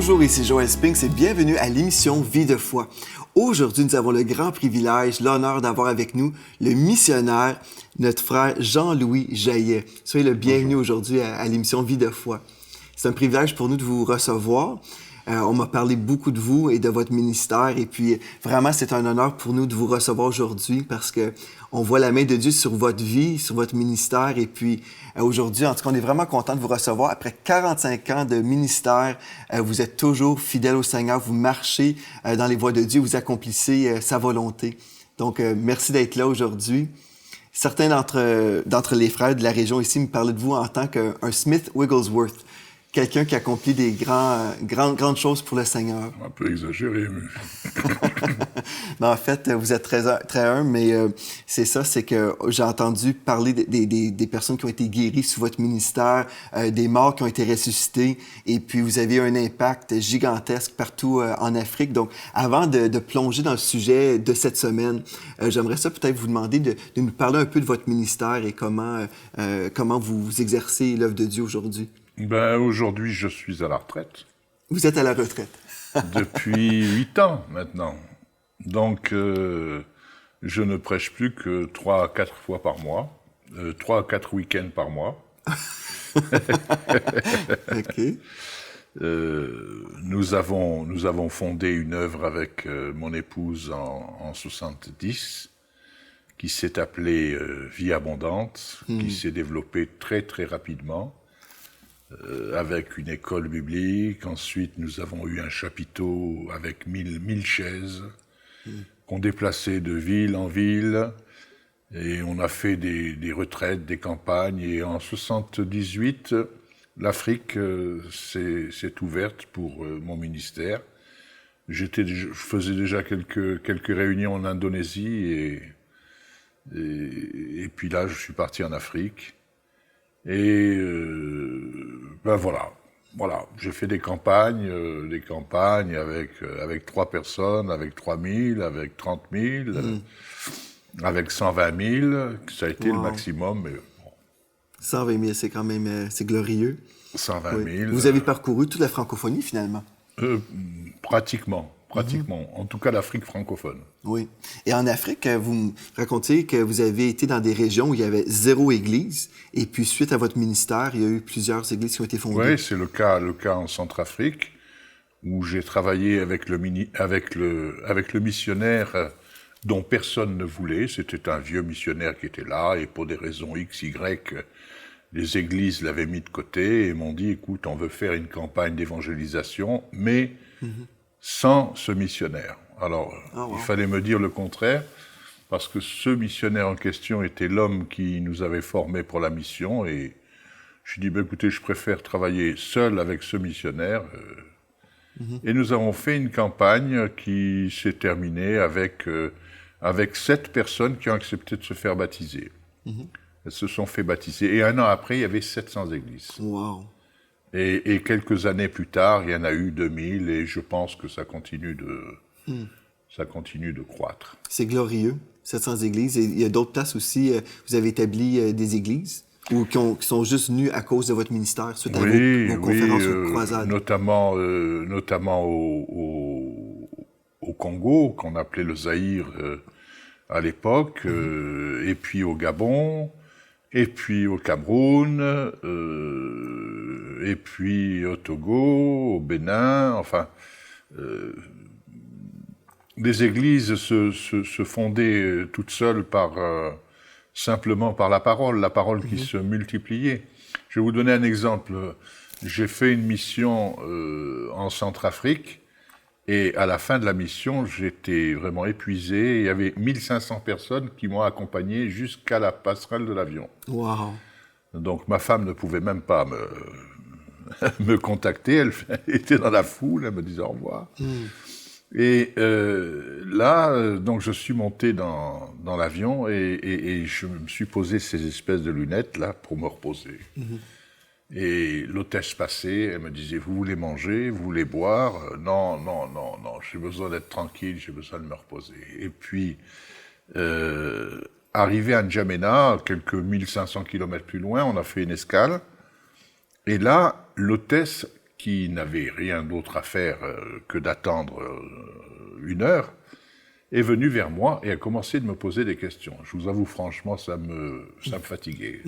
Bonjour, ici Joël Spinks et bienvenue à l'émission Vie de foi. Aujourd'hui, nous avons le grand privilège, l'honneur d'avoir avec nous le missionnaire, notre frère Jean-Louis Jaillet. Soyez le bienvenu aujourd'hui à l'émission Vie de foi. C'est un privilège pour nous de vous recevoir. On m'a parlé beaucoup de vous et de votre ministère et puis vraiment c'est un honneur pour nous de vous recevoir aujourd'hui parce que on voit la main de Dieu sur votre vie, sur votre ministère et puis aujourd'hui, en tout cas, on est vraiment content de vous recevoir. Après 45 ans de ministère, vous êtes toujours fidèle au Seigneur, vous marchez dans les voies de Dieu, vous accomplissez sa volonté. Donc, merci d'être là aujourd'hui. Certains d'entre les frères de la région ici me parlaient de vous en tant qu'un Smith Wigglesworth. Quelqu'un qui accomplit des grandes choses pour le Seigneur. Un peu exagéré, mais... Non, en fait, vous êtes très humble, mais c'est ça, c'est que j'ai entendu parler des personnes qui ont été guéries sous votre ministère, des morts qui ont été ressuscités, et puis vous avez un impact gigantesque partout en Afrique. Donc, avant de plonger dans le sujet de cette semaine, j'aimerais ça peut-être vous demander de nous parler un peu de votre ministère et comment vous exercez l'œuvre de Dieu aujourd'hui. Aujourd'hui, je suis à la retraite. Vous êtes à la retraite. Depuis 8 ans maintenant. Donc, je ne prêche plus que 3 à 4 fois par mois, 3 à 4 week-ends par mois. OK. Nous avons fondé une œuvre avec mon épouse en 70, qui s'est appelée Vie Abondante, qui s'est développée très très rapidement. Avec une école biblique. Ensuite, nous avons eu un chapiteau avec 1000 chaises qu'on déplaçait de ville en ville. Et on a fait des retraites, des campagnes. Et en 78, l'Afrique s'est ouverte pour mon ministère. Je faisais déjà quelques réunions en Indonésie. Et puis là, je suis parti en Afrique. Et voilà, j'ai fait des campagnes avec 3 personnes, avec 3000, avec 30 000, avec 120 000, ça a été le maximum. Mais bon. 120 000, c'est quand même c'est glorieux. 120 000. Vous avez parcouru toute la francophonie finalement. Pratiquement. En tout cas l'Afrique francophone. Oui. Et en Afrique, vous me racontiez que vous avez été dans des régions où il y avait 0 église, et puis suite à votre ministère, il y a eu plusieurs églises qui ont été fondées. Oui, c'est le cas en Centrafrique, où j'ai travaillé avec le missionnaire dont personne ne voulait. C'était un vieux missionnaire qui était là, et pour des raisons X, Y, les églises l'avaient mis de côté, et m'ont dit, écoute, on veut faire une campagne d'évangélisation, mais... sans ce missionnaire. Alors, il fallait me dire le contraire, parce que ce missionnaire en question était l'homme qui nous avait formés pour la mission, et je lui ai dit, écoutez, je préfère travailler seul avec ce missionnaire. Et nous avons fait une campagne qui s'est terminée avec 7 personnes qui ont accepté de se faire baptiser. Elles se sont fait baptiser, et 1 an après, il y avait 700 églises. Wow. Et quelques années plus tard, il y en a eu 2000 et je pense que ça continue de croître. C'est glorieux, 700 églises. Et il y a d'autres places aussi, vous avez établi des églises ou qui sont juste venues à cause de votre ministère, suite à vos conférences ou croisades. Notamment au Congo, qu'on appelait le Zaïre à l'époque, et puis au Gabon, et puis au Cameroun, et puis au Togo, au Bénin, enfin, des églises se fondaient toutes seules simplement par la parole qui se multipliait. Je vais vous donner un exemple. J'ai fait une mission en Centrafrique, et à la fin de la mission, j'étais vraiment épuisé. Il y avait 1500 personnes qui m'ont accompagné jusqu'à la passerelle de l'avion. Wow. Donc ma femme ne pouvait même pas me contacter. Elle était dans la foule, elle me disait au revoir. Et là, donc je suis monté dans l'avion et je me suis posé ces espèces de lunettes là pour me reposer. Et l'hôtesse passait, elle me disait, vous voulez manger, vous voulez boire? Non, j'ai besoin d'être tranquille, j'ai besoin de me reposer. Et puis, arrivé à N'Djamena, quelques 1500 kilomètres plus loin, on a fait une escale. Et là, l'hôtesse qui n'avait rien d'autre à faire que d'attendre 1 heure, est venu vers moi et a commencé de me poser des questions. Je vous avoue franchement, ça me fatiguait.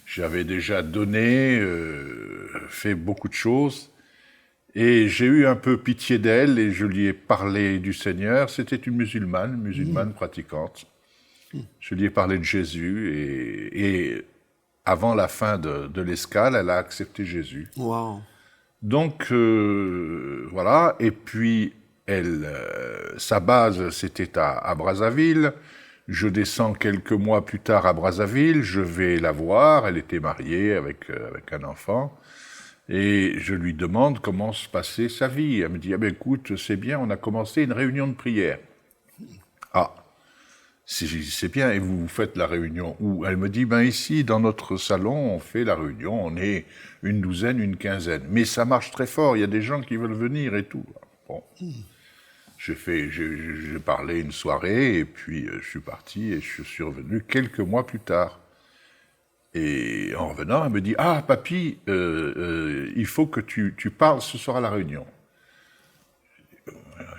J'avais déjà donné, fait beaucoup de choses, et j'ai eu un peu pitié d'elle et je lui ai parlé du Seigneur. C'était une musulmane pratiquante. Je lui ai parlé de Jésus et avant la fin de l'escale, elle a accepté Jésus. Wow. Donc, voilà. Et puis, sa base, c'était à Brazzaville. Je descends quelques mois plus tard à Brazzaville. Je vais la voir. Elle était mariée avec un enfant. Et je lui demande comment se passait sa vie. Elle me dit, écoute, c'est bien, on a commencé une réunion de prière. Ah, c'est bien, et vous faites la réunion où? Elle me dit, ici, dans notre salon, on fait la réunion, on est 12, une 15. Mais ça marche très fort, il y a des gens qui veulent venir et tout. Bon. J'ai parlé une soirée, et puis je suis parti, et je suis revenu quelques mois plus tard. Et en revenant, elle me dit, papy, il faut que tu parles ce soir à la réunion.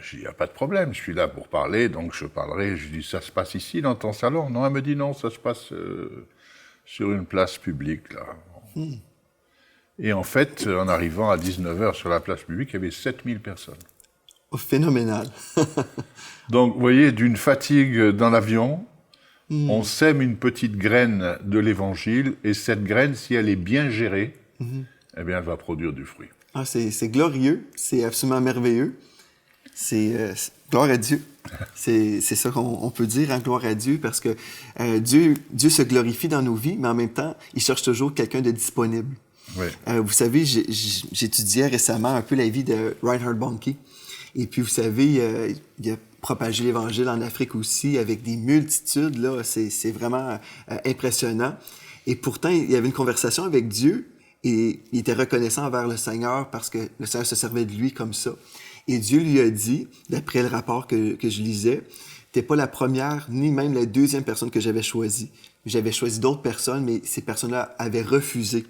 Je dis, il n'y a pas de problème, je suis là pour parler, donc je parlerai. Je dis, ça se passe ici, dans ton salon? Non, elle me dit, non, ça se passe sur une place publique, là. Et en fait, en arrivant à 19h sur la place publique, il y avait 7000 personnes. Oh, phénoménal. Donc, vous voyez, d'une fatigue dans l'avion, on sème une petite graine de l'Évangile, et cette graine, si elle est bien gérée, eh bien, elle va produire du fruit. Ah, c'est glorieux, c'est absolument merveilleux. C'est gloire à Dieu. C'est ça qu'on peut dire, hein, gloire à Dieu, parce que Dieu se glorifie dans nos vies, mais en même temps, il cherche toujours quelqu'un de disponible. Oui. Vous savez, j'étudiais récemment un peu la vie de Reinhard Bonnke. Et puis, vous savez, il a propagé l'Évangile en Afrique aussi avec des multitudes. Là, c'est vraiment impressionnant. Et pourtant, il y avait une conversation avec Dieu et il était reconnaissant envers le Seigneur parce que le Seigneur se servait de lui comme ça. Et Dieu lui a dit, d'après le rapport que je lisais, t'es pas la première ni même la deuxième personne que j'avais choisie. J'avais choisi d'autres personnes, mais ces personnes-là avaient refusé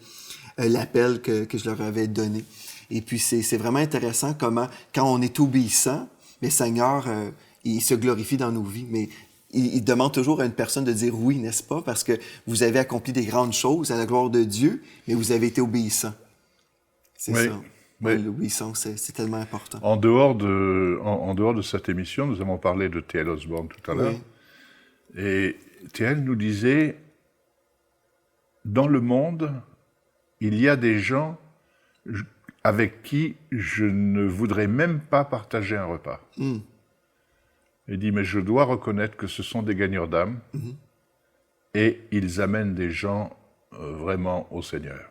l'appel que je leur avais donné. Et puis, c'est vraiment intéressant comment, quand on est obéissant, le Seigneur, il se glorifie dans nos vies. Mais il demande toujours à une personne de dire oui, n'est-ce pas? Parce que vous avez accompli des grandes choses à la gloire de Dieu, mais vous avez été obéissant. C'est ça. Oui. L'obéissance, c'est tellement important. En dehors de cette émission, nous avons parlé de T.L. Osborne tout à l'heure. Oui. Et T.L. nous disait, dans le monde, il y a des gens avec qui je ne voudrais même pas partager un repas. Il dit, mais je dois reconnaître que ce sont des gagneurs d'âme et ils amènent des gens vraiment au Seigneur.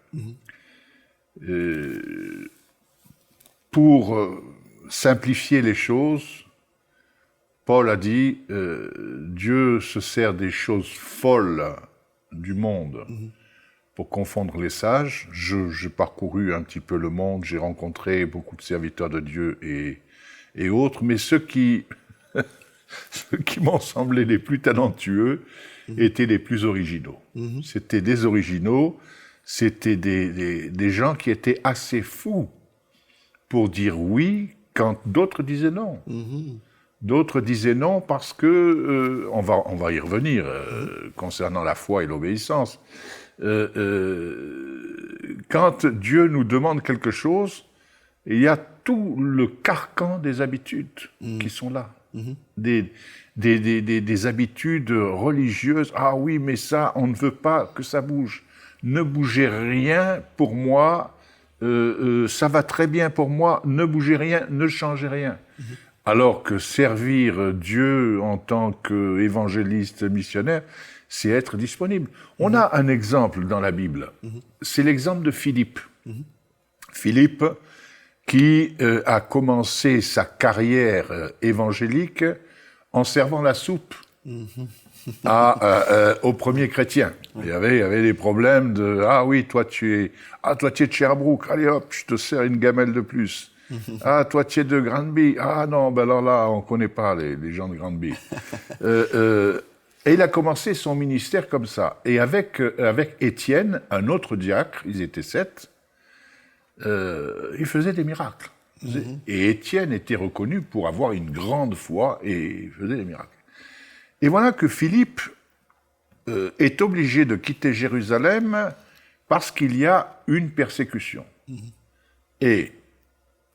Pour simplifier les choses, Paul a dit, Dieu se sert des choses folles du monde pour confondre les sages. J'ai parcouru un petit peu le monde, j'ai rencontré beaucoup de serviteurs de Dieu et autres, mais ceux qui m'ont semblé les plus talentueux étaient les plus originaux. C'était des originaux, c'était des gens qui étaient assez fous pour dire oui quand d'autres disaient non. D'autres disaient non parce que, on va y revenir concernant la foi et l'obéissance, quand Dieu nous demande quelque chose, il y a tout le carcan des habitudes qui sont là. Des habitudes religieuses. Ah oui, mais ça, on ne veut pas que ça bouge. Ne bougez rien pour moi, ça va très bien pour moi, ne bougez rien, ne changez rien. Alors que servir Dieu en tant qu'évangéliste missionnaire, c'est être disponible. On a un exemple dans la Bible. C'est l'exemple de Philippe. Philippe, qui a commencé sa carrière évangélique en servant la soupe aux premiers chrétiens. Il y avait des problèmes de « Ah oui, toi tu es de Sherbrooke, allez hop, je te sers une gamelle de plus. Ah, toi tu es de Granby. Ah non, ben alors là, on ne connaît pas les gens de Granby. » Et il a commencé son ministère comme ça. Et avec Étienne, un autre diacre, ils étaient 7, il faisait des miracles. Et Étienne était reconnu pour avoir une grande foi et il faisait des miracles. Et voilà que Philippe est obligé de quitter Jérusalem parce qu'il y a une persécution. Et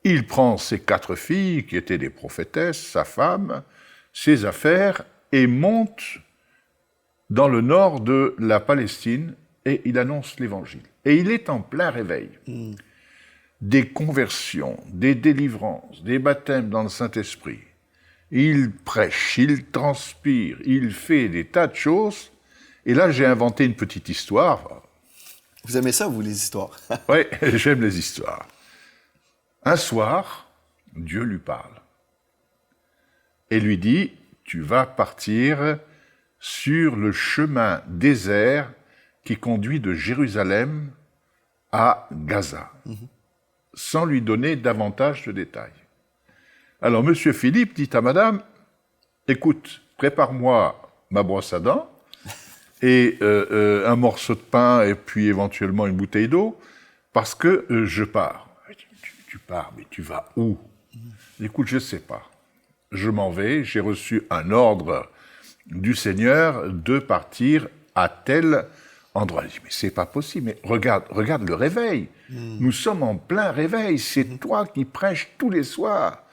il prend ses 4 filles, qui étaient des prophétesses, sa femme, ses affaires, et monte dans le nord de la Palestine, et il annonce l'Évangile. Et il est en plein réveil. Des conversions, des délivrances, des baptêmes dans le Saint-Esprit. Il prêche, il transpire, il fait des tas de choses. Et là, j'ai inventé une petite histoire. Vous aimez ça, vous, les histoires? Oui, j'aime les histoires. Un soir, Dieu lui parle et lui dit, tu vas partir sur le chemin désert qui conduit de Jérusalem à Gaza, sans lui donner davantage de détails. Alors, M. Philippe dit à madame, écoute, prépare-moi ma brosse à dents et un morceau de pain et puis éventuellement une bouteille d'eau, parce que je pars. Tu pars, mais tu vas où? Écoute, je ne sais pas. Je m'en vais, j'ai reçu un ordre du Seigneur de partir à tel endroit. Je dis, mais c'est pas possible, mais regarde le réveil. Nous sommes en plein réveil, c'est toi qui prêches tous les soirs.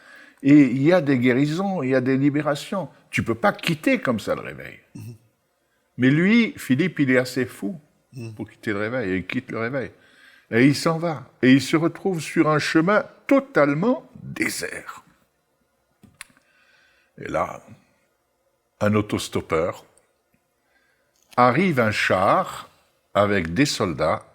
Et il y a des guérisons, il y a des libérations. Tu peux pas quitter comme ça le réveil. Mais lui, Philippe, il est assez fou pour quitter le réveil, et il quitte le réveil. Et il s'en va. Et il se retrouve sur un chemin totalement désert. Et là, un autostoppeur, arrive un char avec des soldats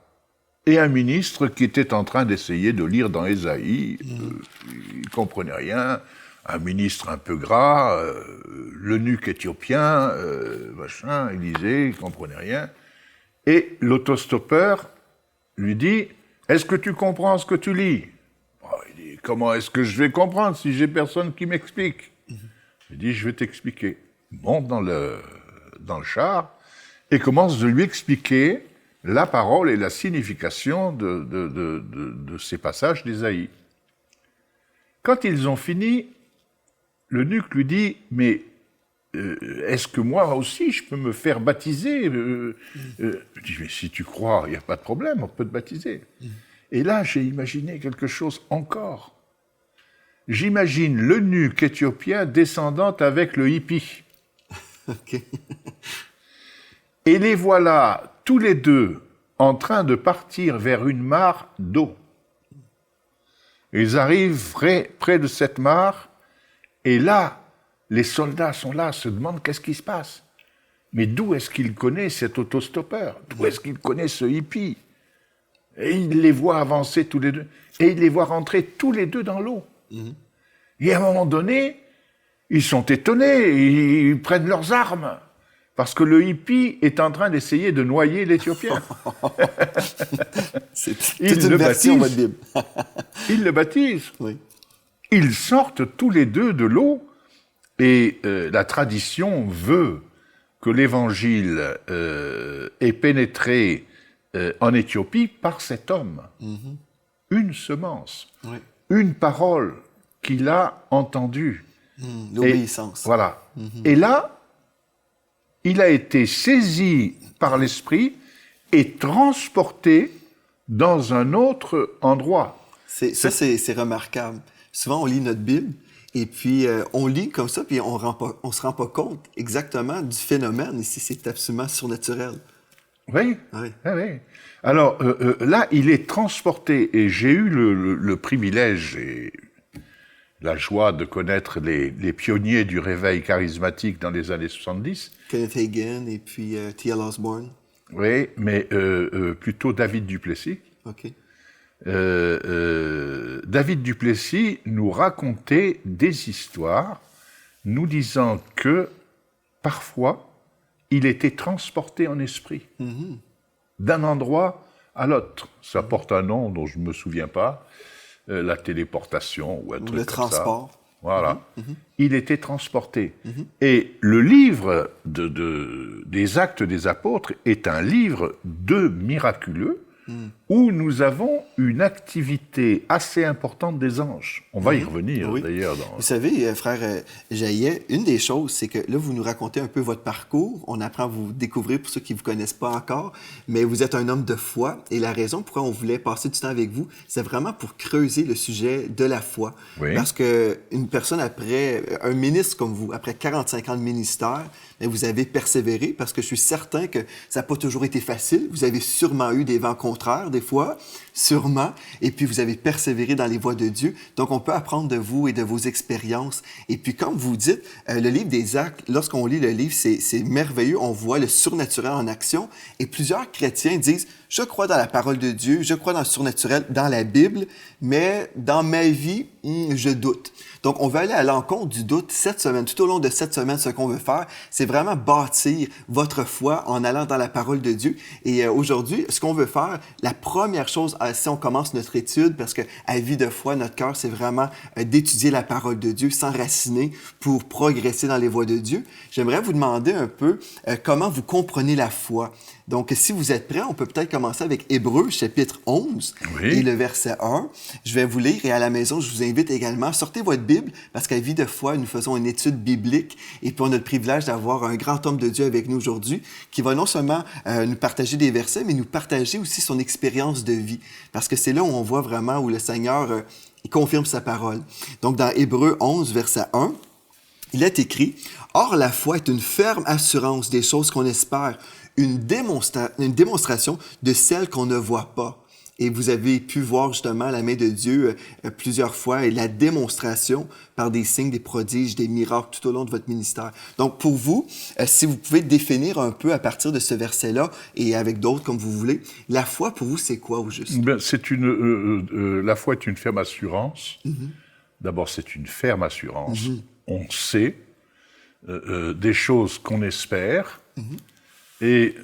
et un ministre qui était en train d'essayer de lire dans Ésaïe. Il ne comprenait rien. Un ministre un peu gras, l'eunuque éthiopien, machin, il lisait, il ne comprenait rien. Et l'autostoppeur lui dit, est-ce que tu comprends ce que tu lis? Il dit, comment est-ce que je vais comprendre si j'ai personne qui m'explique? Il dit, je vais t'expliquer. Il monte dans le char et commence de lui expliquer la parole et la signification de ces passages d'Ésaïe. Quand ils ont fini, l'eunuque lui dit, mais est-ce que moi aussi je peux me faire baptiser? Je dis, mais si tu crois, il n'y a pas de problème, on peut te baptiser. Et là, j'ai imaginé quelque chose encore. J'imagine l'eunuque éthiopien descendant avec le hippie. Okay. Et les voilà tous les deux en train de partir vers une mare d'eau. Ils arrivent près de cette mare, et là, les soldats sont là, se demandent qu'est-ce qui se passe. Mais d'où est-ce qu'il connaît cet autostoppeur? D'où est-ce qu'il connaît ce hippie? Et il les voit avancer tous les deux, et il les voit rentrer tous les deux dans l'eau. Et à un moment donné, ils sont étonnés, ils prennent leurs armes, parce que le hippie est en train d'essayer de noyer l'Éthiopien. C'est toute une version de votre Bible. Ils le baptisent. Oui. Ils sortent tous les deux de l'eau, et la tradition veut que l'Évangile ait pénétré en Éthiopie par cet homme. Une semence, une parole qu'il a entendue. L'obéissance. Voilà. Et là, il a été saisi par l'Esprit et transporté dans un autre endroit. C'est remarquable. Souvent, on lit notre Bible, et puis on lit comme ça, puis on se rend pas compte exactement du phénomène. Ici, c'est absolument surnaturel. Oui. Alors, là, il est transporté, et j'ai eu le privilège et la joie de connaître les pionniers du réveil charismatique dans les années 70. Kenneth Hagin et puis T.L. Osborne. Oui, mais plutôt David Duplessis. OK. David Duplessis nous racontait des histoires, nous disant que, parfois, il était transporté en esprit, d'un endroit à l'autre. Ça porte un nom dont je ne me souviens pas, la téléportation ou un truc comme ça. Le transport. Voilà. Il était transporté. Et le livre des Actes des Apôtres est un livre de miraculeux où nous avons une activité assez importante des anges. On va y revenir, d'ailleurs. Vous savez, frère Jaillet, une des choses, c'est que là, vous nous racontez un peu votre parcours. On apprend à vous découvrir pour ceux qui ne vous connaissent pas encore, mais vous êtes un homme de foi. Et la raison pourquoi on voulait passer du temps avec vous, c'est vraiment pour creuser le sujet de la foi. Oui. Parce qu'une personne un ministre comme vous, après 45 ans de ministère, mais vous avez persévéré parce que je suis certain que ça n'a pas toujours été facile. Vous avez sûrement eu des vents contraires, des fois, sûrement, et puis vous avez persévéré dans les voies de Dieu. Donc, on peut apprendre de vous et de vos expériences. Et puis, comme vous dites, le livre des Actes, lorsqu'on lit le livre, c'est merveilleux. On voit le surnaturel en action. Et plusieurs chrétiens disent, je crois dans la parole de Dieu, je crois dans le surnaturel, dans la Bible, mais dans ma vie, je doute. Donc, on veut aller à l'encontre du doute cette semaine. Tout au long de cette semaine, ce qu'on veut faire, c'est vraiment bâtir votre foi en allant dans la parole de Dieu. Et aujourd'hui, ce qu'on veut faire, la première chose, si on commence notre étude, parce que à Vie de foi, notre cœur, c'est vraiment d'étudier la parole de Dieu, s'enraciner pour progresser dans les voies de Dieu. J'aimerais vous demander un peu comment vous comprenez la foi. Donc, si vous êtes prêts, on peut peut-être commencer avec Hébreux, chapitre 11, et le verset 1. Je vais vous lire, et à la maison, je vous invite également, sortez votre Bible, parce qu'à Vie de foi, nous faisons une étude biblique, et puis on a le privilège d'avoir un grand homme de Dieu avec nous aujourd'hui, qui va non seulement nous partager des versets, mais nous partager aussi son expérience de vie. Parce que c'est là où on voit vraiment où le Seigneur il confirme sa parole. Donc, dans Hébreux 11, verset 1, il est écrit « Or, la foi est une ferme assurance des choses qu'on espère, une démonstration de celles qu'on ne voit pas. » Et vous avez pu voir justement la main de Dieu plusieurs fois et la démonstration par des signes, des prodiges, des miracles tout au long de votre ministère. Donc pour vous, si vous pouvez définir un peu à partir de ce verset-là et avec d'autres comme vous voulez, la foi pour vous c'est quoi au juste? Ben, la foi est une ferme assurance. D'abord c'est une ferme assurance. On sait des choses qu'on espère. Et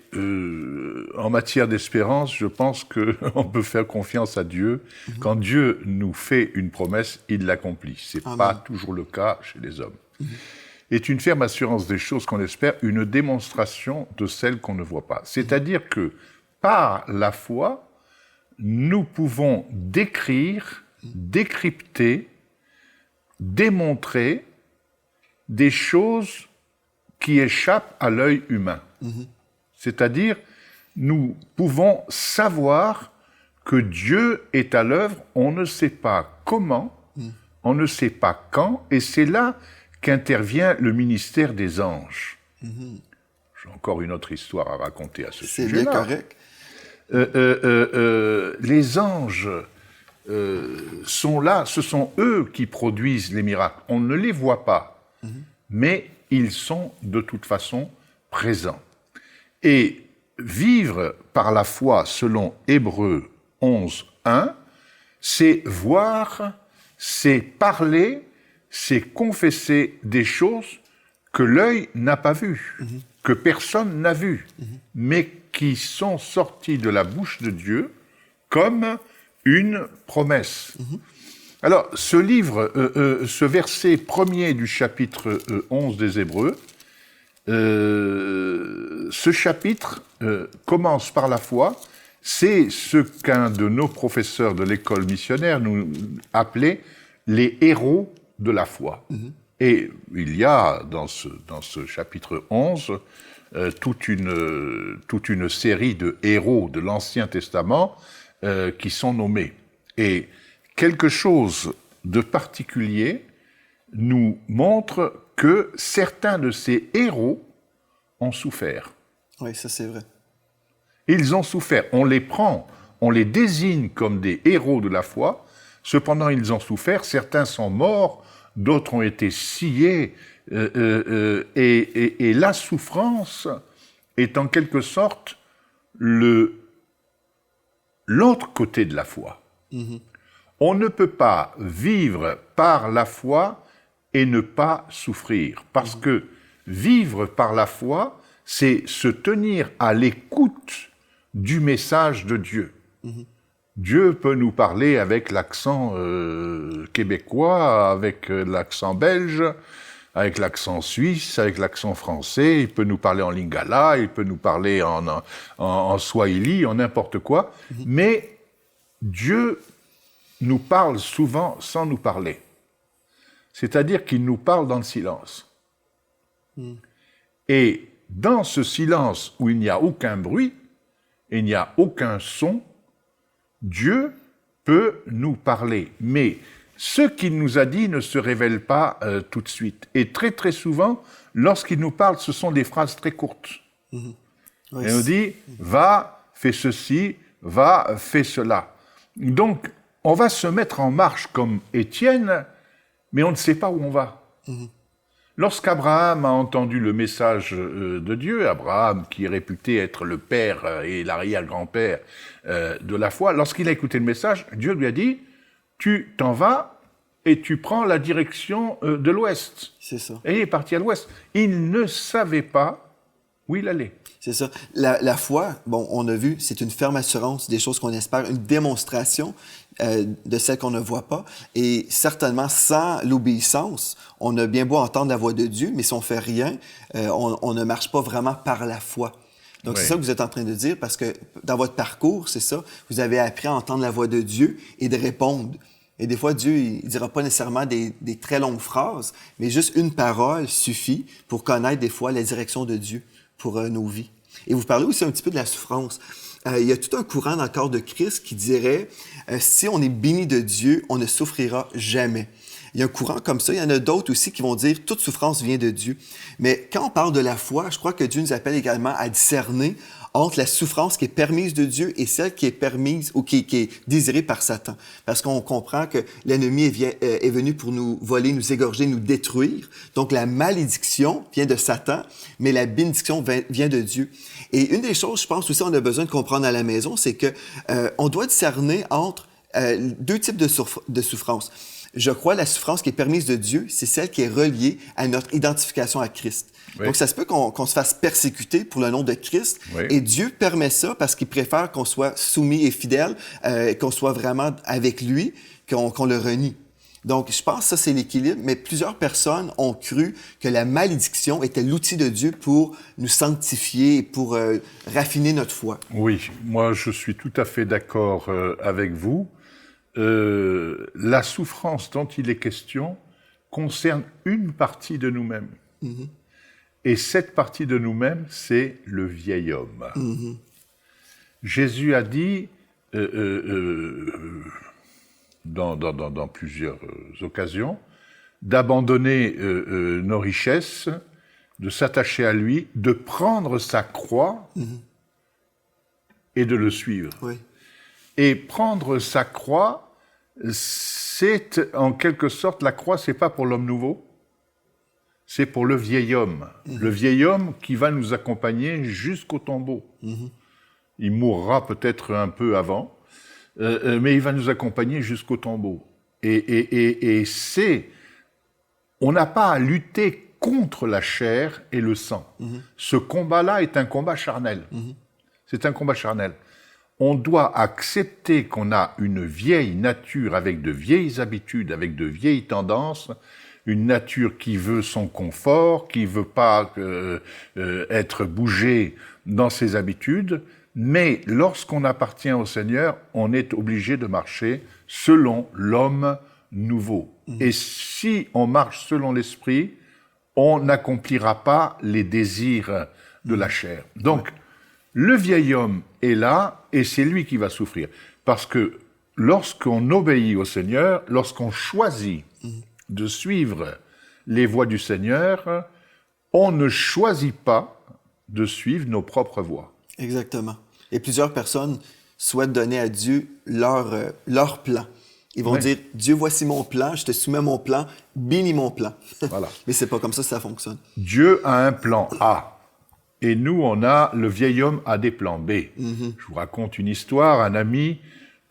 en matière d'espérance, je pense qu'on peut faire confiance à Dieu. Quand Dieu nous fait une promesse, il l'accomplit. Ce n'est pas toujours le cas chez les hommes. Est une ferme assurance des choses qu'on espère, une démonstration de celles qu'on ne voit pas. C'est-à-dire que par la foi, nous pouvons décrire, décrypter, démontrer des choses qui échappent à l'œil humain. C'est-à-dire, nous pouvons savoir que Dieu est à l'œuvre, on ne sait pas comment, on ne sait pas quand, et c'est là qu'intervient le ministère des anges. J'ai encore une autre histoire à raconter à ce sujet-là. C'est bien correct. Les anges sont là, ce sont eux qui produisent les miracles. On ne les voit pas, mais ils sont de toute façon présents. Et vivre par la foi selon Hébreux 11, 1, c'est voir, c'est parler, c'est confesser des choses que l'œil n'a pas vues, que personne n'a vues, mais qui sont sorties de la bouche de Dieu comme une promesse. Alors, ce livre, ce verset premier du chapitre 11 des Hébreux, ce chapitre commence par la foi. C'est ce qu'un de nos professeurs de l'école missionnaire nous appelait les héros de la foi. Et il y a dans ce chapitre 11 toute une série de héros de l'Ancien Testament qui sont nommés. Et quelque chose de particulier nous montre que certains de ces héros ont souffert. Oui, ça c'est vrai. Ils ont souffert. On les prend, on les désigne comme des héros de la foi. Cependant, ils ont souffert. Certains sont morts, d'autres ont été sciés. Et la souffrance est en quelque sorte l'autre côté de la foi. On ne peut pas vivre par la foi et ne pas souffrir. Parce que vivre par la foi, c'est se tenir à l'écoute du message de Dieu. Dieu peut nous parler avec l'accent québécois, avec l'accent belge, avec l'accent suisse, avec l'accent français. Il peut nous parler en lingala, il peut nous parler en swahili, en n'importe quoi. Mais Dieu nous parle souvent sans nous parler. C'est-à-dire qu'il nous parle dans le silence. Et dans ce silence où il n'y a aucun bruit, et il n'y a aucun son, Dieu peut nous parler. Mais ce qu'il nous a dit ne se révèle pas tout de suite. Et très très souvent, lorsqu'il nous parle, ce sont des phrases très courtes. Oui, Il nous dit, va, fais ceci, va, fais cela. Donc, on va se mettre en marche comme Étienne, mais on ne sait pas où on va. Lorsqu'Abraham a entendu le message de Dieu, Abraham qui est réputé être le père et l'arrière-grand-père de la foi, lorsqu'il a écouté le message, Dieu lui a dit, tu t'en vas et tu prends la direction de l'ouest. c'est ça. Et il est parti à l'ouest. Il ne savait pas où il allait. C'est ça. La foi, bon, on a vu, c'est une ferme assurance des choses qu'on espère, une démonstration de celles qu'on ne voit pas. Et certainement, sans l'obéissance, on a bien beau entendre la voix de Dieu, mais si on fait rien, on ne marche pas vraiment par la foi. Donc, Oui. c'est ça que vous êtes en train de dire, parce que dans votre parcours, c'est ça, vous avez appris à entendre la voix de Dieu et de répondre. Et des fois, Dieu, il ne dira pas nécessairement des très longues phrases, mais juste une parole suffit pour connaître des fois la direction de Dieu pour nos vies. Et vous parlez aussi un petit peu de la souffrance. Il y a tout un courant dans le corps de Christ qui dirait si on est béni de Dieu, on ne souffrira jamais. Il y a un courant comme ça. Il y en a d'autres aussi qui vont dire toute souffrance vient de Dieu. Mais quand on parle de la foi, je crois que Dieu nous appelle également à discerner entre la souffrance qui est permise de Dieu et celle qui est permise ou qui est désirée par Satan. Parce qu'on comprend que l'ennemi est venu pour nous voler, nous égorger, nous détruire. Donc la malédiction vient de Satan, mais la bénédiction vient de Dieu. Et une des choses, je pense aussi, on a besoin de comprendre à la maison, c'est que on doit discerner entre deux types de souffrance. Je crois la souffrance qui est permise de Dieu, c'est celle qui est reliée à notre identification à Christ. Oui. Donc, ça se peut qu'on se fasse persécuter pour le nom de Christ. Oui. Et Dieu permet ça parce qu'il préfère qu'on soit soumis et fidèle, qu'on soit vraiment avec lui, qu'on le renie. Donc, je pense que ça, c'est l'équilibre. Mais plusieurs personnes ont cru que la malédiction était l'outil de Dieu pour nous sanctifier et pour raffiner notre foi. Oui, moi je suis tout à fait d'accord avec vous. La souffrance dont il est question concerne une partie de nous-mêmes. Et cette partie de nous-mêmes, c'est le vieil homme. Jésus a dit, dans plusieurs occasions, d'abandonner nos richesses, de s'attacher à lui, de prendre sa croix et de le suivre. Oui. Et prendre sa croix, c'est en quelque sorte, la croix, c'est pas pour l'homme nouveau, c'est pour le vieil homme. Le vieil homme qui va nous accompagner jusqu'au tombeau. Il mourra peut-être un peu avant, mais il va nous accompagner jusqu'au tombeau. Et on n'a pas à lutter contre la chair et le sang. Ce combat-là est un combat charnel. C'est un combat charnel. On doit accepter qu'on a une vieille nature avec de vieilles habitudes, avec de vieilles tendances, une nature qui veut son confort, qui veut pas être bougée dans ses habitudes, mais lorsqu'on appartient au Seigneur, on est obligé de marcher selon l'homme nouveau. Et si on marche selon l'esprit, on n'accomplira pas les désirs de la chair. Donc, le vieil homme est là et c'est lui qui va souffrir. Parce que lorsqu'on obéit au Seigneur, lorsqu'on choisit de suivre les voies du Seigneur, on ne choisit pas de suivre nos propres voies. Exactement. Et plusieurs personnes souhaitent donner à Dieu leur plan. Ils vont dire, Dieu, voici mon plan, je te soumets mon plan, bénis mon plan. Voilà. Mais c'est pas comme ça que ça fonctionne. Dieu a un plan A. Et nous, le vieil homme a des plans B. Je vous raconte une histoire. Un ami,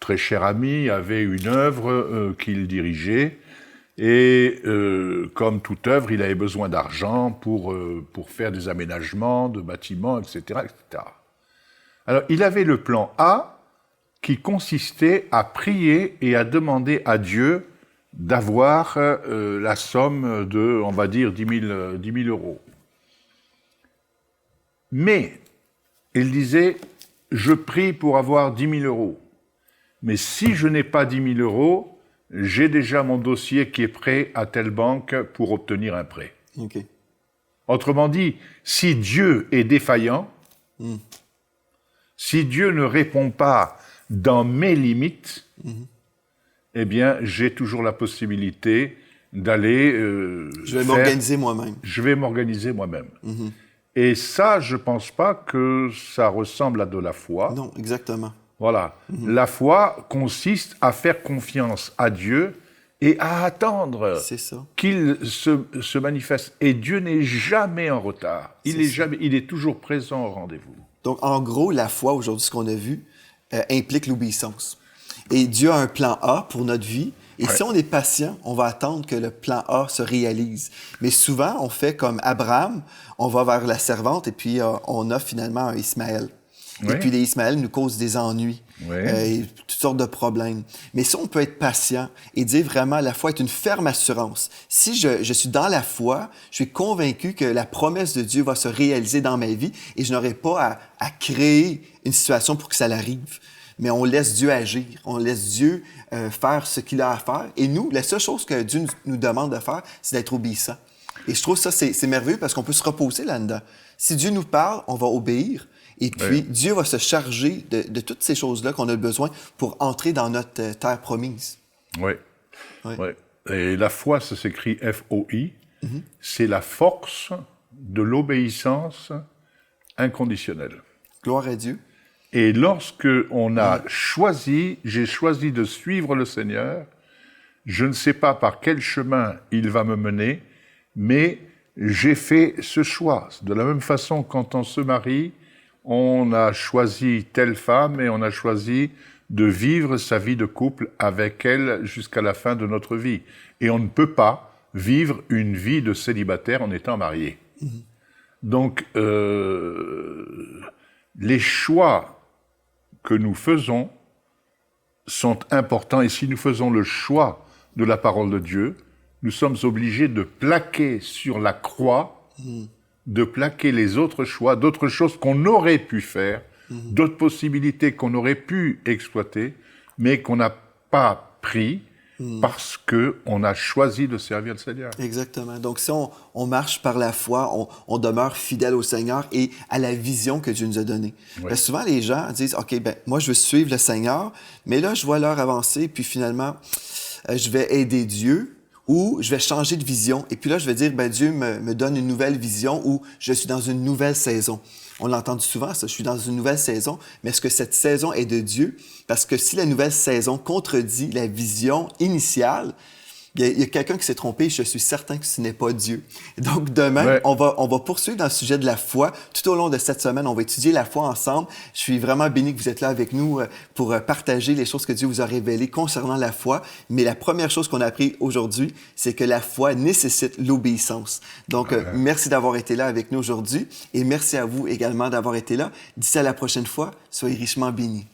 très cher ami, avait une œuvre qu'il dirigeait. Et comme toute œuvre, il avait besoin d'argent pour faire des aménagements de bâtiments, etc., etc. Alors, il avait le plan A qui consistait à prier et à demander à Dieu d'avoir la somme de, on va dire, 10 000 euros. Mais, il disait, je prie pour avoir 10 000 euros. mais si je n'ai pas 10 000 euros, j'ai déjà mon dossier qui est prêt à telle banque pour obtenir un prêt. OK. Autrement dit, si Dieu est défaillant, si Dieu ne répond pas dans mes limites, eh bien, j'ai toujours la possibilité d'aller Je vais m'organiser moi-même. Je vais m'organiser moi-même. Et ça, je ne pense pas que ça ressemble à de la foi. Non, exactement. Voilà. La foi consiste à faire confiance à Dieu et à attendre C'est ça. qu'il se manifeste. Et Dieu n'est jamais en retard. Il est toujours présent au rendez-vous. Donc, en gros, la foi, aujourd'hui, ce qu'on a vu, implique l'obéissance. Et Dieu a un plan A pour notre vie. Et si on est patient, on va attendre que le plan A se réalise. Mais souvent, on fait comme Abraham, on va vers la servante et puis on a finalement un Ismaël. Et puis les Ismaël nous causent des ennuis et toutes sortes de problèmes. Mais si on peut être patient et dire vraiment, la foi est une ferme assurance. Si je suis dans la foi, je suis convaincu que la promesse de Dieu va se réaliser dans ma vie et je n'aurai pas à créer une situation pour que ça l'arrive. Mais on laisse Dieu agir, on laisse Dieu faire ce qu'il a à faire. Et nous, la seule chose que Dieu nous demande de faire, c'est d'être obéissant. Et je trouve ça, c'est merveilleux parce qu'on peut se reposer là-dedans. Si Dieu nous parle, on va obéir. Et puis, Dieu va se charger de toutes ces choses-là qu'on a besoin pour entrer dans notre terre promise. Oui. Et la foi, ça s'écrit F-O-I. C'est la force de l'obéissance inconditionnelle. Gloire à Dieu. Et lorsque on a j'ai choisi de suivre le Seigneur, je ne sais pas par quel chemin il va me mener, mais j'ai fait ce choix. De la même façon, quand on se marie, on a choisi telle femme et on a choisi de vivre sa vie de couple avec elle jusqu'à la fin de notre vie. Et on ne peut pas vivre une vie de célibataire en étant marié. Donc, les choix que nous faisons sont importants. Et si nous faisons le choix de la parole de Dieu, nous sommes obligés de plaquer sur la croix, de plaquer les autres choix, d'autres choses qu'on aurait pu faire, d'autres possibilités qu'on aurait pu exploiter, mais qu'on n'a pas pris parce qu'on a choisi de servir le Seigneur. Exactement. Donc, si on marche par la foi, on demeure fidèle au Seigneur et à la vision que Dieu nous a donnée. Parce que souvent, les gens disent, OK, moi, je veux suivre le Seigneur, mais là, je vois l'heure avancer, puis finalement, je vais aider Dieu ou je vais changer de vision. Et puis là, je vais dire, Dieu me donne une nouvelle vision ou je suis dans une nouvelle saison. On l'a entendu souvent, ça, je suis dans une nouvelle saison, mais est-ce que cette saison est de Dieu? Parce que si la nouvelle saison contredit la vision initiale, il y a quelqu'un qui s'est trompé et je suis certain que ce n'est pas Dieu. Donc demain, on va poursuivre dans le sujet de la foi. Tout au long de cette semaine, on va étudier la foi ensemble. Je suis vraiment béni que vous êtes là avec nous pour partager les choses que Dieu vous a révélées concernant la foi. Mais la première chose qu'on a appris aujourd'hui, c'est que la foi nécessite l'obéissance. Donc, merci d'avoir été là avec nous aujourd'hui et merci à vous également d'avoir été là. D'ici à la prochaine fois, soyez richement bénis.